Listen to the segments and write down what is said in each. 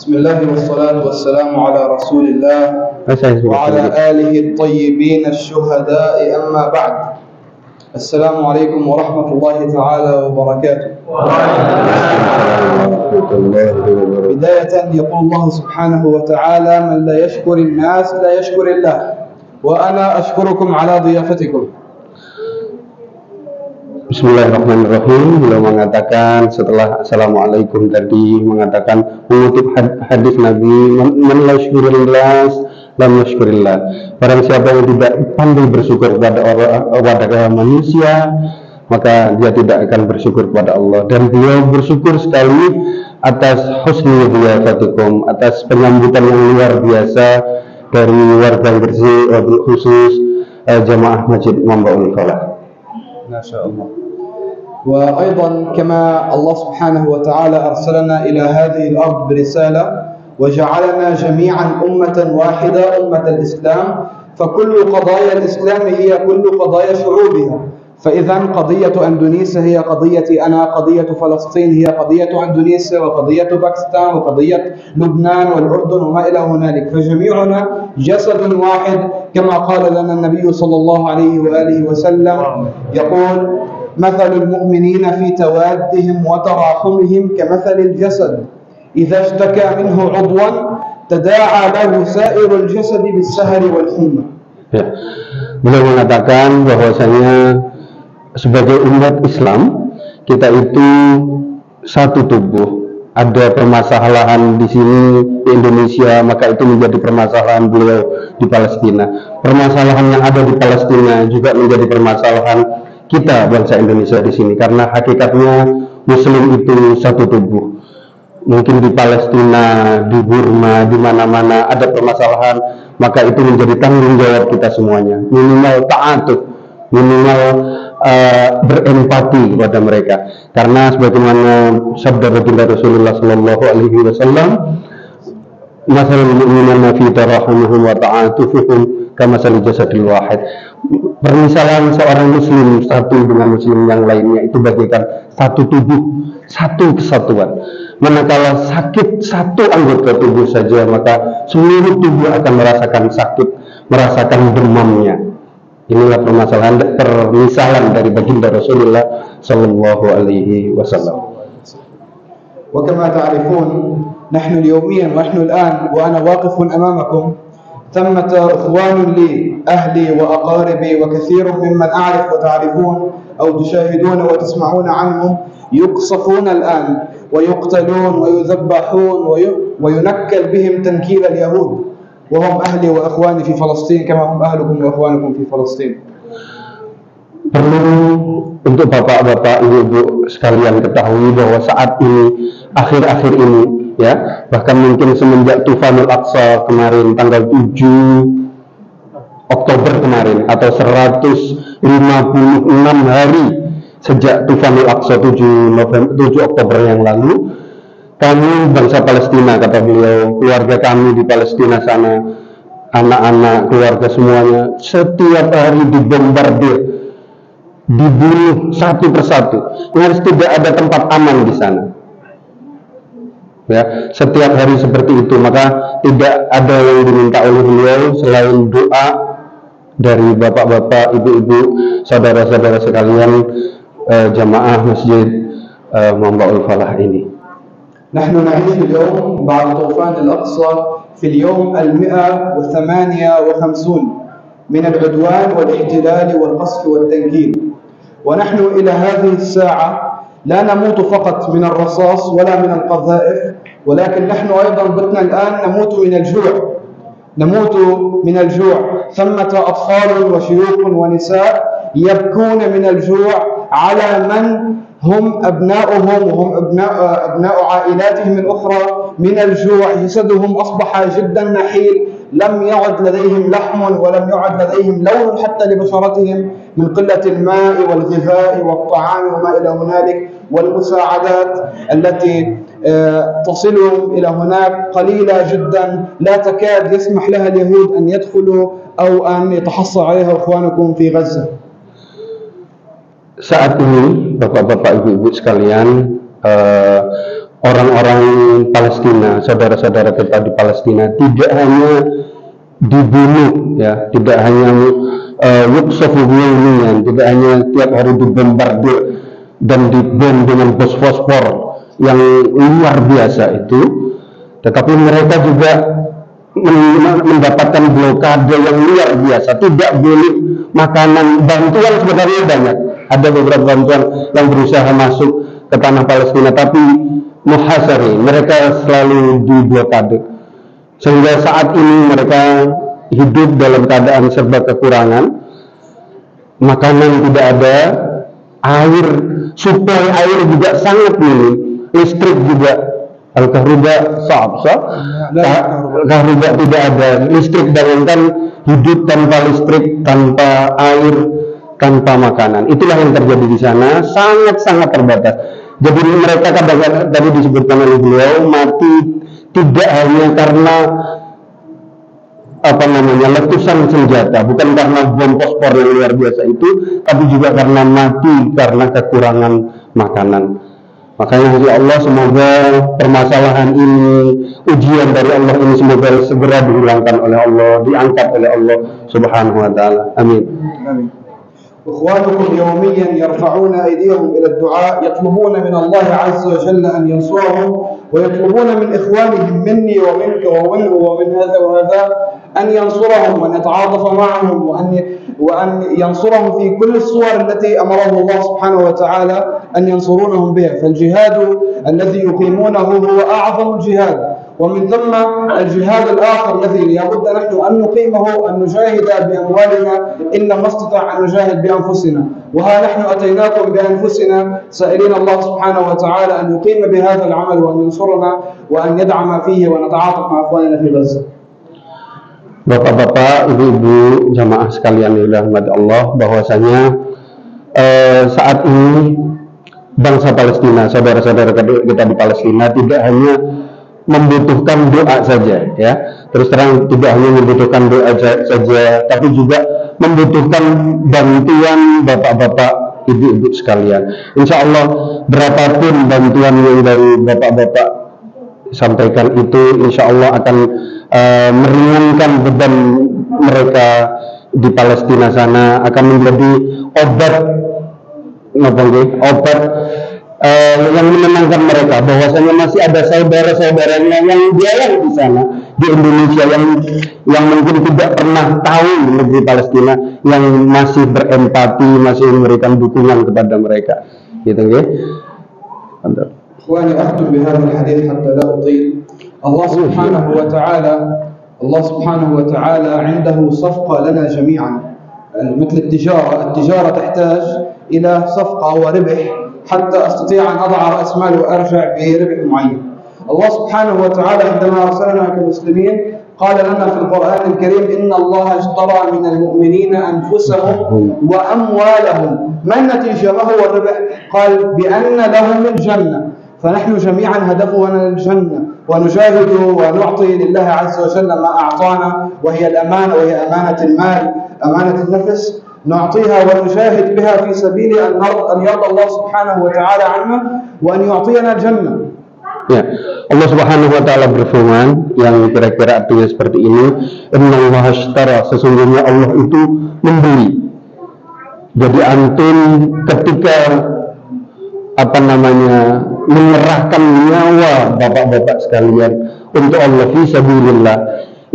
بسم الله والصلاة والسلام على رسول الله وعلى آله الطيبين الشهداء أما بعد. السلام عليكم ورحمة الله تعالى وبركاته. بداية يقول الله سبحانه وتعالى: من لا يشكر الناس لا يشكر الله، وأنا أشكركم على ضيافتكم. Bismillahirrahmanirrahim. Beliau mengatakan setelah Assalamualaikum tadi, mengatakan mengutip hadis Nabi, man la syukurillah lam yashkurillah. Barang siapa yang tidak pandai bersyukur kepada manusia, maka dia tidak akan bersyukur kepada Allah. Dan beliau bersyukur sekali atas husni dhiyafatikum, atas penyambutan yang luar biasa dari warga Gresik, khusus jamaah Masjid Mambaul Falah. ما شاء الله. وأيضا كما الله سبحانه وتعالى أرسلنا إلى هذه الأرض برسالة وجعلنا جميعا أمة واحدة، أمة الإسلام، فكل قضايا الإسلام هي كل قضايا شعوبها. فإذا قضية أندونيسيا هي قضيتي أنا، قضية فلسطين هي قضية أندونيسيا، وقضية باكستان، وقضية لبنان والأردن وما إلى هنالك، فجميعنا جسد واحد كما قال لنا النبي صلى الله عليه وآله وسلم، يقول: مثل المؤمنين في توادهم وتراحمهم كمثل الجسد إذا اشتكى منه عضوا تداعى له سائر الجسد بالسهر والحمى. Beliau mengatakan bahwasanya sebagai umat Islam kita itu satu tubuh. Ada permasalahan di sini di Indonesia, maka itu menjadi permasalahan beliau di Palestina. Permasalahan yang ada di Palestina juga menjadi permasalahan kita bangsa Indonesia di sini, karena hakikatnya Muslim itu satu tubuh. Mungkin di Palestina, di Burma, di mana-mana ada permasalahan, maka itu menjadi tanggung jawab kita semuanya. Minimal ta'atuf, minimal berempati kepada mereka. Karena sebagaimana sabda baginda Rasulullah Sallallahu Alaihi Wasallam, masalul mu'minina fi tarahumuhum wa ta'atufuhum kamasali jasadil wahid. Permisalan seorang muslim satu dengan muslim yang lainnya itu bagaikan satu tubuh, satu kesatuan. Manakala sakit satu anggota tubuh saja, maka seluruh tubuh akan merasakan sakit, merasakan demamnya. Inilah permisalan dari baginda Rasulullah Sallallahu Alaihi Wasallam. وكما تعرفون نحن اليوميا ونحن الآن وأنا واقف أمامكم ثمة إخوان لي، أهلي وأقاربي وكثير ممن أعرف وتعرفون أو تشاهدون وتسمعون عنهم، يقصفون الآن ويقتلون ويذبحون وينكل بهم تنكيل اليهود، وهم أهلي وأخواني في فلسطين كما هم أهلكم وأخوانكم في فلسطين. Perlu untuk bapak-bapak, ibu-ibu sekalian ketahui bahwa saat ini, akhir-akhir ini, ya, bahkan mungkin semenjak Tufanul Aqsa kemarin tanggal 7 Oktober kemarin, atau 156 hari sejak Tufanul Aqsa 7 Oktober yang lalu, kami bangsa Palestina, kata beliau, keluarga kami di Palestina sana, anak-anak, keluarga semuanya, setiap hari dibombardir, dibunuh satu persatu. Nyaris tidak ada tempat aman di sana. Ya, setiap hari seperti itu, maka tidak ada yang diminta oleh beliau selain doa dari bapak-bapak, ibu-ibu, saudara-saudara sekalian jamaah Masjid Mambaul Falah ini. نحن نعيش اليوم بعد طوفان الأقصى في اليوم 158 من العدوان والاحتلال والقصف والتنكيل، ونحن إلى هذه الساعة لا نموت فقط من الرصاص ولا من القذائف، ولكن نحن أيضا بتنا الآن نموت من الجوع، نموت من الجوع. ثمة أطفال وشيوخ ونساء يبكون من الجوع على من هم أبناؤهم وهم أبناء عائلاتهم الأخرى من الجوع. جسدهم أصبح جدا نحيل، لم يعد لديهم لحم ولم يعد لديهم لون حتى لبشرتهم من قلة الماء والغذاء والطعام وما إلى هنالك، والمساعدات التي تصلهم إلى هناك قليلة جدا، لا تكاد يسمح لها اليهود أن يدخلوا أو أن يتحصل عليها إخوانكم في غزة. Saat ini, bapak-bapak, ibu-ibu sekalian, orang-orang Palestina, saudara-saudara kita di Palestina tidak hanya dibunuh, ya, tidak hanya tidak hanya tiap hari dibombardir dan dibom dengan bom fosfor yang luar biasa itu, tetapi mereka juga mendapatkan blokade yang luar biasa. Tidak boleh makanan, bantuan sebenarnya banyak, ada beberapa bantuan yang berusaha masuk ke tanah Palestina, tapi muhasari, mereka selalu diblokade, sehingga saat ini mereka hidup dalam keadaan serba kekurangan. Makanan tidak ada, air, suplai air juga sangat minim, listrik juga, al-kahruba kahruba tidak ada, listrik, bayangkan hidup tanpa listrik, tanpa air, tanpa makanan. Itulah yang terjadi di sana, sangat-sangat terbatas. Jadi mereka kadang-kadang tadi disebutkan oleh beliau mati tidak hanya karena letusan senjata, bukan karena bom fosfor yang luar biasa itu, tapi juga karena mati karena kekurangan makanan. Makanya ya Allah, semoga permasalahan ini, ujian dari Allah ini semoga segera dihilangkan oleh Allah, diangkat oleh Allah Subhanahu wa taala. Amin. Amin. إخوانكم يوميا يرفعون أيديهم إلى الدعاء يطلبون من الله عز وجل أن ينصرهم ويطلبون من إخوانهم مني ومنك ومنه ومن هذا وهذا أن ينصرهم وأن يتعاطف معهم وأن ينصرهم في كل الصور التي أمرهم الله سبحانه وتعالى أن ينصرونهم بها. فالجهاد الذي يقيمونه هو أعظم الجهاد، ومن ثم الجهاد الآخر الذي لابد نحن أن نقيمه أن نجاهد بأموالنا إن ما استطاع أن نجاهد بأنفسنا. وها نحن أتيناكم بأنفسنا سائلين الله سبحانه وتعالى أن يقيم بهذا العمل وأن ينصرنا وأن يدعم فيه ونتعاطف مع أخواننا في غزة. Bapak-bapak, ibu-ibu, jamaah sekalian yang dirahmati Allah, bahwasanya saat ini bangsa Palestina, saudara-saudara kita di Palestina tidak hanya membutuhkan doa saja, ya. Terus terang tidak hanya membutuhkan doa saja, tapi juga membutuhkan bantuan bapak-bapak, ibu-ibu sekalian. Insya Allah berapapun bantuan yang dari bapak-bapak sampaikan itu, insya Allah akan meringankan beban mereka di Palestina sana, akan menjadi obat yang menenangkan mereka, bahwasanya masih ada saudara-saudaranya yang di sana di Indonesia yang mungkin tidak pernah tahu negeri Palestina, yang masih berempati, masih memberikan dukungan kepada mereka, gitu ya. إخواني أختم بهذا الحديث حتى لا أطيل. الله سبحانه وتعالى عنده صفقة لنا جميعا، مثل التجارة تحتاج إلى صفقة وربح حتى أستطيع أن أضع رأس مال وأرجع بربح معين. الله سبحانه وتعالى عندما أرسلنا كمسلمين قال لنا في القرآن الكريم إن الله اشترى من المؤمنين أنفسهم وأموالهم. ما النتيجة؟ ما هو الربح؟ قال بأن لهم الجنة. فنحن جميعا هدفنا الجنة، ونجاهد ونعطي لله عز وجل ما أعطانا، وهي الأمانة، وهي أمانة المال، أمانة النفس، نعطيها ونجاهد بها في سبيل أن يرضى الله سبحانه وتعالى عنا وأن يعطينا الجنة. Ya, Allah Subhanahu wa taala berfirman yang kira-kira artinya seperti ini, innallaha ashtara, sesungguhnya Allah itu membeli. Jadi antum ketika menyerahkan nyawa bapak-bapak sekalian untuk Allah fi sabilillah,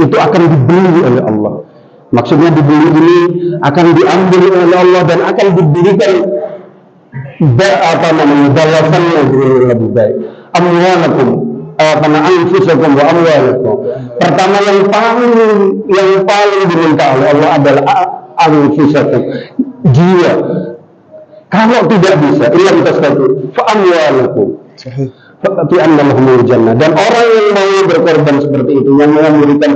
itu akan dibeli oleh Allah. Maksudnya dibeli ini akan diambil oleh Allah dan akan diberikan balasannya lebih baik. Amwalakum, anfusakum wa amwalakum. Pertama yang paling diminta oleh Allah adalah anfusakum, jiwa. Kalau tidak bisa, ilam tasatu fa amwalakum. Fa annahumul jannah. Dan orang yang mau berkorban seperti itu, yang mau memberikan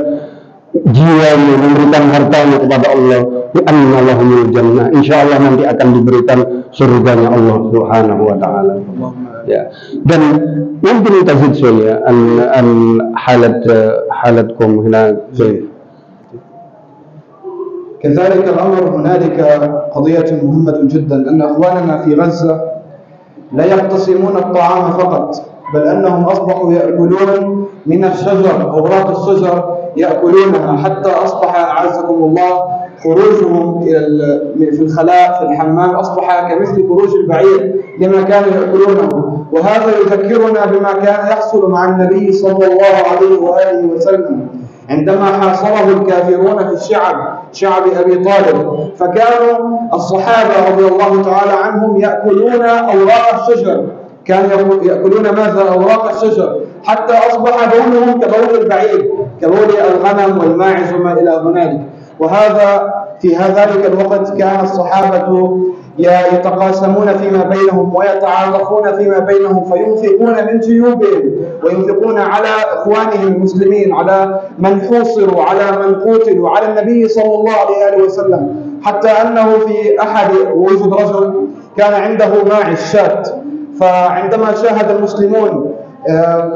jiwanya, memberikan hartanya kepada Allah, fa annahumul jannah. Insyaallah nanti akan diberikan surganya Allah Subhanahu wa taala. Ya. Dan mungkin tazid shوية an halatkum hina. كذلك الأمر هنالك قضية مهمة جدا، أن أخواننا في غزة لا يقتسمون الطعام فقط، بل أنهم أصبحوا يأكلون من الشجر، أوراق الشجر يأكلونها، حتى أصبح أعزكم الله خروجهم في الخلاء في الحمام أصبح كمثل خروج البعير لما كانوا يأكلونه. وهذا يذكرنا بما كان يحصل مع النبي صلى الله عليه وآله وسلم عندما حاصره الكافرون في شعب أبي طالب، فكانوا الصحابة رضي الله تعالى عنهم يأكلون أوراق الشجر، كانوا يأكلون ماذا؟ أوراق الشجر، حتى أصبح بولهم كبول البعير، كبول الغنم والماعز وما إلى هنالك. وهذا في ذلك الوقت كان الصحابة يتقاسمون فيما بينهم ويتعاطفون فيما بينهم، فينفقون من جيوبهم وينفقون على إخوانهم المسلمين، على من حوصروا، على من قتلوا، على النبي صلى الله عليه وسلم، حتى أنه في أحد وجد رجل كان عنده ماعز شاة، فعندما شاهد المسلمون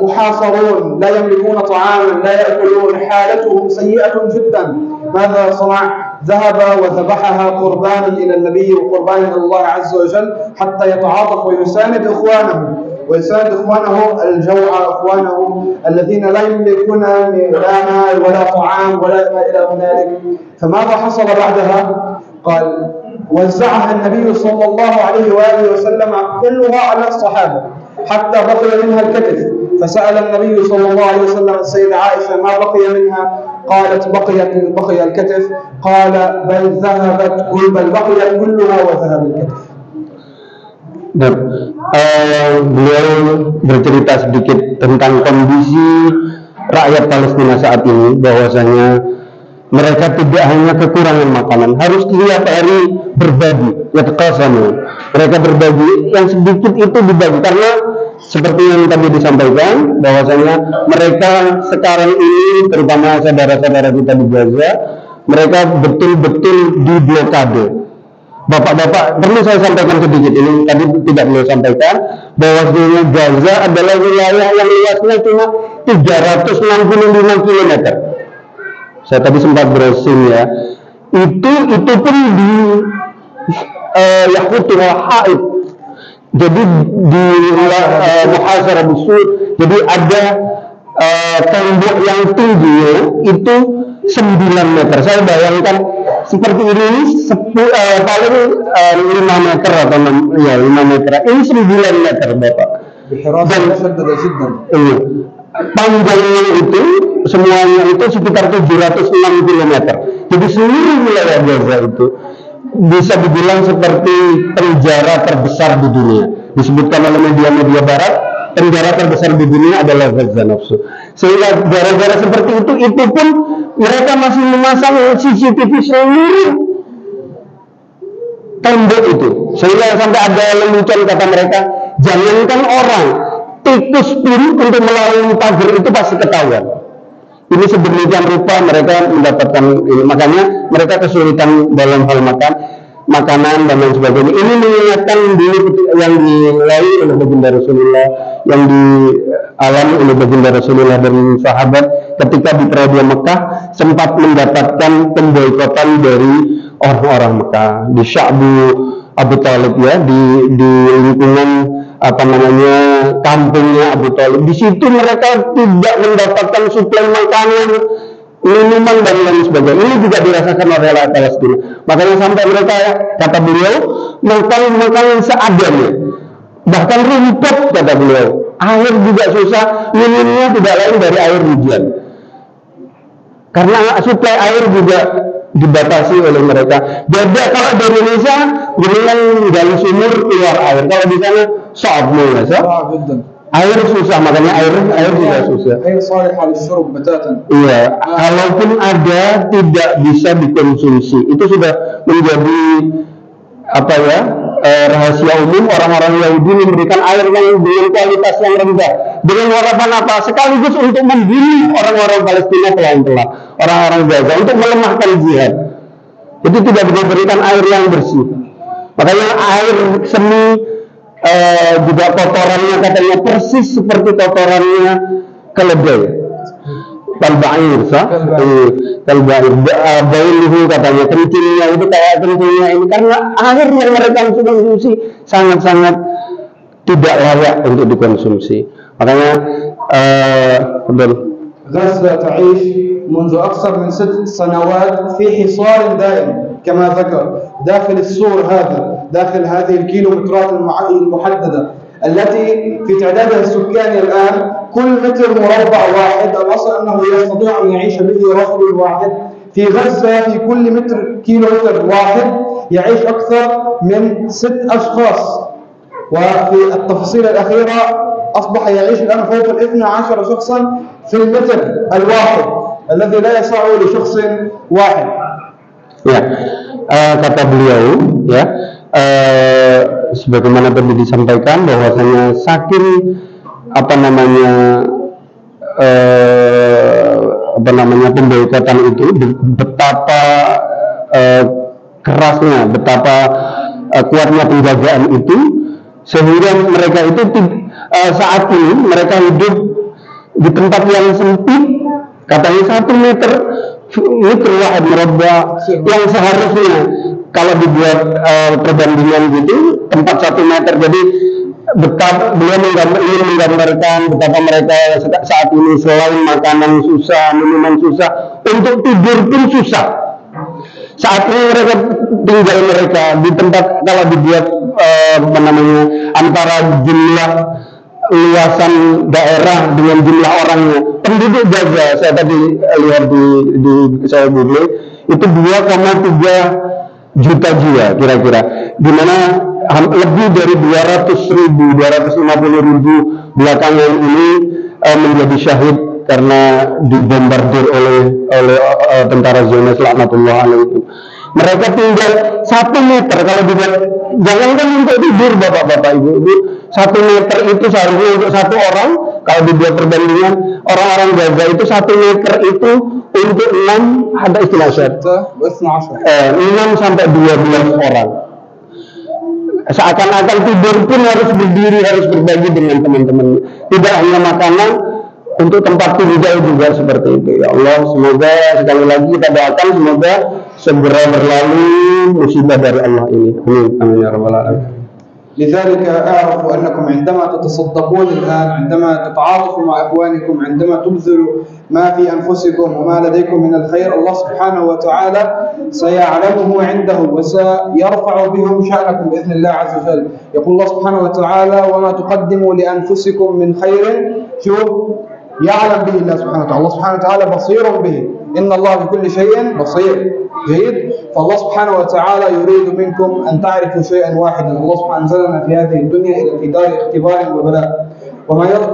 محاصرون لا يملكون طعاما لا يأكلون، حالتهم سيئة جدا، ماذا صنع؟ ذهب وذبحها قربانا إلى النبي وقربانا إلى الله عز وجل حتى يتعاطف ويساند إخوانه الجوع، إخوانه الذين لا يملكون لا مال ولا طعام ولا ما إلى هنالك. فماذا حصل بعدها؟ قال وزعها النبي صلى الله عليه وآله وسلم كلها على الصحابة حتى بقي منها الكتف، فسأل النبي صلى الله عليه وسلم السيدة عائشة ما بقي منها؟ قالت بقي الكتف، قال بل بقيت كلها وذهب الكتف. Dan beliau bercerita sedikit tentang kondisi rakyat Palestina saat ini, bahwasanya mereka tidak hanya kekurangan makanan, harus tiap hari berbagi, mereka berbagi, yang sedikit itu dibagi, karena seperti yang tadi disampaikan bahwasanya mereka sekarang ini, terutama saudara-saudara kita di Gaza, mereka betul-betul diblokade. Bapak-bapak, perlu saya sampaikan sedikit ini, tadi tidak beliau sampaikan, bahwasanya Gaza adalah wilayah yang luasnya cuma 365 km. Saya tadi sempat browsing ya, itu pun di Yahut wal Haid, jadi di Muhasarah Busur, jadi ada tembok yang tingginya itu 9 meter. Saya bayangkan seperti ini paling 5 meter atau 5 meter. Ini 9 meter, Bapak. Dan panjangnya itu semuanya itu sekitar 706 km. Jadi seluruh wilayah Gaza itu bisa dibilang seperti penjara terbesar di dunia. Disebutkan oleh media-media barat, penjara terbesar di dunia adalah Gaza nafsu. Sehingga gara-gara seperti itu pun mereka masih memasang CCTV seluruh tembok itu. Sehingga sampai ada lelucon kata mereka, jangankan orang, tikus pun untuk melalui pagar itu pasti ketahuan. Ini sedemikian rupa mereka mendapatkan ini, makanya mereka kesulitan dalam hal makanan dan lain sebagainya. Ini mengingatkan dulu yang dilalui oleh baginda Rasulullah, yang dialami oleh baginda Rasulullah dan sahabat ketika di periode Mekah sempat mendapatkan pemboikotan dari orang-orang Mekah di Sya'bu Abu Talib ya, di lingkungan kampungnya Abu Talib. Di situ mereka tidak mendapatkan suplai makanan, minuman dan lain sebagainya. Ini juga dirasakan oleh rakyat Palestina. Makanya sampai mereka, kata beliau, makan seadanya. Bahkan rumput, kata beliau. Air juga susah, minumnya tidak lain dari air hujan. Karena suplai air juga dibatasi oleh mereka. Beda kalau di Indonesia, dengan gali sumur keluar air. Kalau di sana air susah, makanya air juga susah. Iya, kalaupun ada tidak bisa dikonsumsi. Itu sudah menjadi rahasia umum. Orang-orang Yahudi memberikan air yang dengan kualitas yang rendah, dengan harapan apa? Sekaligus untuk membunuh orang-orang Palestina pelan-pelan, orang-orang Gaza, untuk melemahkan jihad. Jadi tidak diberikan air yang bersih. Makanya air seni juga kotorannya katanya persis seperti kotorannya keledai. Kalbair, bailuhu katanya, kencingnya itu kayak kencingnya ini, karena air yang mereka konsumsi sangat-sangat tidak layak untuk dikonsumsi. Makanya betul. غزة تعيش منذ أكثر من 6 سنوات في حصار دائم كما ذكر داخل السور هذا، داخل هذه الكيلومترات المحددة التي في تعدادها السكاني الآن كل متر مربع واحد الأصل أنه يستطيع أن يعيش به رجل واحد. في غزة في كل كيلومتر واحد يعيش أكثر من 6 أشخاص، وفي التفاصيل الأخيرة أصبح يعيش الآن فوق 12 شخصا في المتر الواحد الذي لا يسع لشخص واحد. Ya, kata beliau, ya, sebagaimana tadi disampaikan bahwasanya saking pemboikotan itu, betapa kerasnya, betapa kuatnya penjagaan itu, sehingga mereka itu saat ini mereka hidup di tempat yang sempit, katanya 1 meter wahid merabba, yang seharusnya kalau dibuat perbandingan gitu tempat 1 meter. Jadi betapa beliau menggambarkan betapa mereka saat ini selain makanan susah, minuman susah, untuk tidur pun susah. Saat ini mereka di tempat, kalau dibuat antara jumlah luasan daerah dengan jumlah orangnya, penduduk Gaza saya tadi lihat di saya Google itu 2,3 juta jiwa kira-kira, di mana lebih dari 250.000 belakangan ini menjadi syahid karena dibombardir oleh tentara Zionis laknatullah alaihi. Mereka tinggal 1 meter, kalau dibuat, jangankan untuk tidur bapak-bapak ibu-ibu, 1 meter itu seharusnya untuk 1 orang. Kalau dibuat perbandingan, orang-orang Gaza itu 1 meter itu untuk 6, ada istilah 6 sampai 12 orang. Seakan-akan tidur pun harus berdiri, harus berbagi dengan teman-teman. Tidak hanya makanan, untuk tempat tinggal juga seperti itu. Ya Allah, semoga sekali lagi kita doakan semoga segera berlalu musibah dari Allah ini. Amin. Amin ya rabbal alamin. لذلك اعرفوا أنكم عندما تتصدقون الآن، عندما تتعاطفوا مع إخوانكم، عندما تبذلوا ما في أنفسكم وما لديكم من الخير، الله سبحانه وتعالى سيعلمه عنده وسيرفع بهم شأنكم بإذن الله عز وجل. يقول الله سبحانه وتعالى: وما تقدموا لأنفسكم من خير شوف يعلم به الله سبحانه وتعالى. الله سبحانه وتعالى بصير به، إن الله بكل شيء بصير. جيد. فالله سبحانه وتعالى يريد منكم أن تعرفوا شيئا واحدا. الله سبحانه أنزلنا في هذه الدنيا في دار اختبار وبلاء،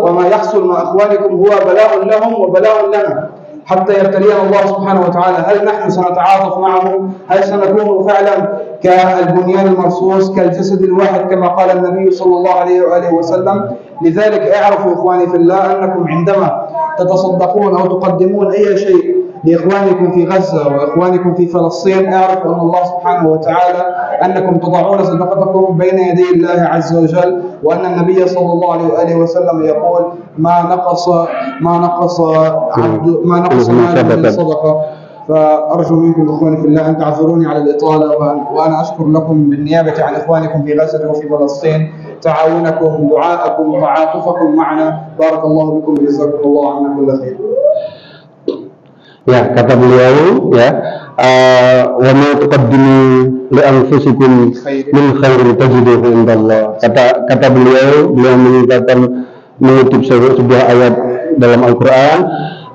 وما يحصل مع أخوانكم هو بلاء لهم وبلاء لنا، حتى يبتلينا الله سبحانه وتعالى. هل نحن سنتعاطف معهم؟ هل سنكون فعلا كالبنيان المرصوص، كالجسد الواحد كما قال النبي صلى الله عليه وآله وسلم؟ لذلك اعرفوا إخواني في الله أنكم عندما تتصدقون أو تقدمون أي شيء لإخوانكم في غزة وإخوانكم في فلسطين، اعرفوا أن الله سبحانه وتعالى أنكم تضعون صدقتكم بين يدي الله عز وجل، وأن النبي صلى الله عليه وآله وسلم يقول: ما نقص مال من صدقة. فأرجو منكم إخواني في الله أن تعذروني على الإطالة، وأنا أشكر لكم بالنيابة عن إخوانكم في غزة وفي فلسطين تعاونكم، دعاءكم، تعاطفكم معنا. بارك الله بكم وجزاكم الله عنا كل خير. Ya, kata beliau, ya, wa ma tuqaddimu li anfusikum min khairin tajiduhu indallah. Kata beliau mengutip sebuah ayat dalam Al-Quran,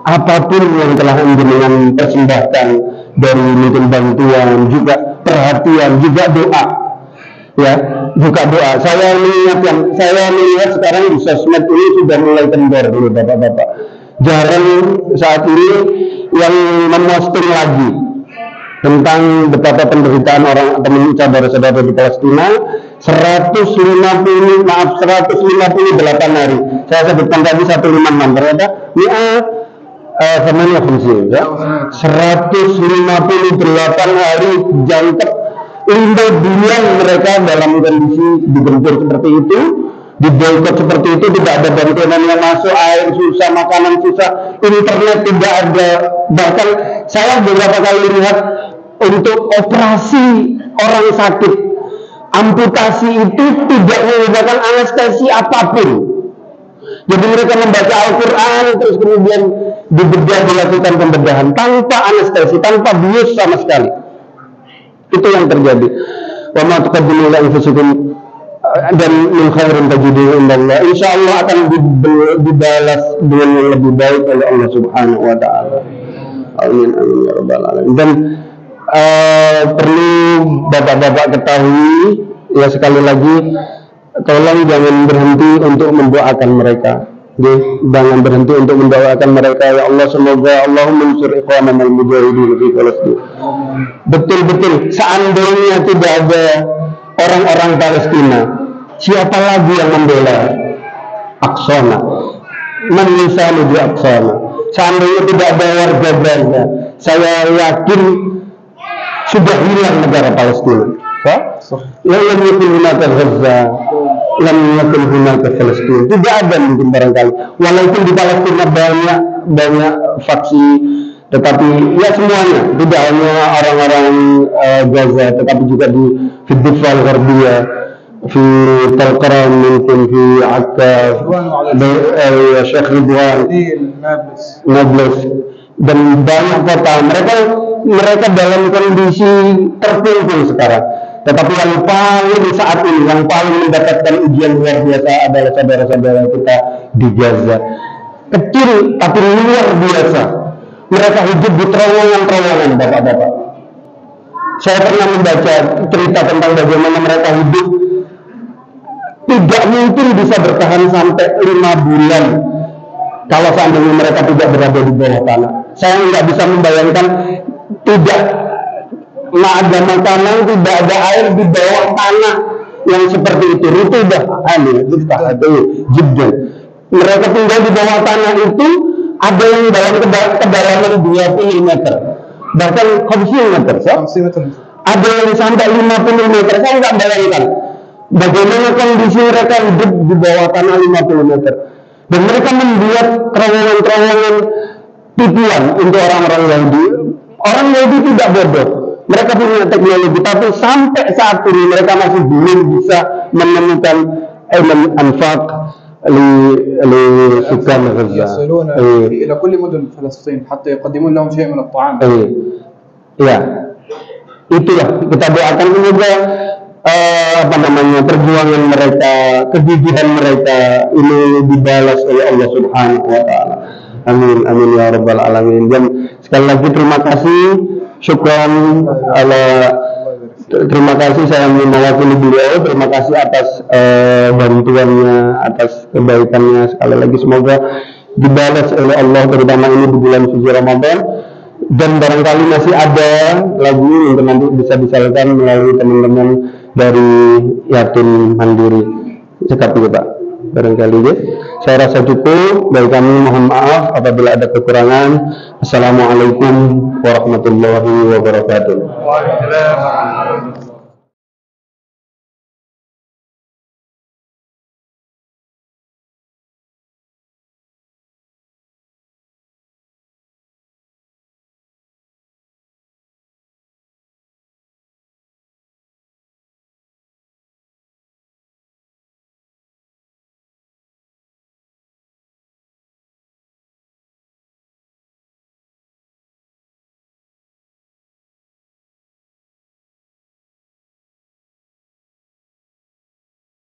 apapun yang telah jenengan persembahkan dari mungkin bantuan, juga perhatian, juga doa, ya, juga doa. Saya melihat sekarang di sosmed ini sudah mulai kendor dulu bapak-bapak. Jarang saat ini yang memposting lagi tentang betapa penderitaan orang atau saudara-saudara di Palestina. 158 hari. Saya sebutkan tadi 156, ternyata ini fungsi ya. 158 hari jangkep 5 bulan mereka dalam kondisi digempur seperti itu, diboikot seperti itu, tidak ada bantuan yang masuk, air susah, makanan susah, internet tidak ada. Bahkan saya beberapa kali lihat untuk operasi orang sakit, amputasi itu tidak menggunakan anestesi apapun. Jadi mereka membaca Al-Quran terus kemudian dibedah, dilakukan pembedahan tanpa anestesi, tanpa bius sama sekali. Itu yang terjadi. Wa ma tuqaddimu li anfusikum dan min khairin tajiduhu indallah. Insyaallah akan dibalas dengan yang lebih baik oleh Allah Subhanahu wa taala. Amin amin ya rabbal alamin. Dan perlu bapak-bapak ketahui ya, sekali lagi tolong jangan berhenti untuk mendoakan mereka. Jangan berhenti untuk mendoakan mereka. Ya Allah, semoga Allah mansur ikhwanana al-mujahidin fi Palestina. Betul-betul seandainya tidak ada orang-orang Palestina, siapa lagi yang membela Aqsana? Man yusanu bi Aqsana. Seandainya tidak ada warga Gaza, saya yakin sudah hilang negara Palestina. Ya, yang yakun hunaka Gaza, lam yakun hunaka Palestina. Tidak ada mungkin barangkali. Walaupun di Palestina banyak faksi, tetapi ya semuanya, tidak hanya orang-orang Gaza, tetapi juga di Dhifah al-Gharbiyah, di Talqaran, mungkin di Akka, Syekh Ridwan, Nablus, dan banyak kota. Mereka dalam kondisi terpuruk sekarang. Tetapi yang paling saat ini, yang paling mendapatkan ujian luar biasa adalah saudara-saudara kita di Gaza. Kecil tapi luar biasa. Mereka hidup di terowongan-terowongan, bapak-bapak. Saya pernah membaca cerita tentang bagaimana mereka hidup. Tidak mungkin bisa bertahan sampai 5 bulan kalau seandainya mereka tidak berada di bawah tanah. Saya nggak bisa membayangkan tidak ada makanan, tidak ada air di bawah tanah yang seperti itu. Itu udah jibdan. Mereka tinggal di bawah tanah itu, ada yang dalam kedalaman 20 meter, bahkan 50 meter. Ada yang sampai 50 meter. Saya nggak bayangkan bagaimana kondisi mereka hidup di bawah tanah 50 meter. Dan mereka membuat terowongan-terowongan tipuan untuk orang-orang Yahudi. Orang Yahudi tidak bodoh. Mereka punya teknologi, tapi sampai saat ini mereka masih belum bisa menemukan anfaq لسكان غزة. يصلون إلى كل مدن فلسطين حتى يقدمون لهم شيء من الطعام. Ya, itulah kita doakan semoga perjuangan mereka, kegigihan mereka ini dibalas oleh Allah Subhanahu wa taala. Amin amin ya rabbal alamin. Dan sekali lagi terima kasih, syukran terima kasih saya mewakili beliau. Terima kasih atas bantuannya, atas kebaikannya. Sekali lagi semoga dibalas oleh Allah, terutama ini di bulan suci Ramadan. Dan barangkali masih ada lagi untuk nanti bisa disalurkan melalui teman-teman dari Yatim Mandiri. Seperti itu Pak, barangkali ya. Saya rasa cukup. Dari kami mohon maaf apabila ada kekurangan. Assalamualaikum warahmatullahi wabarakatuh.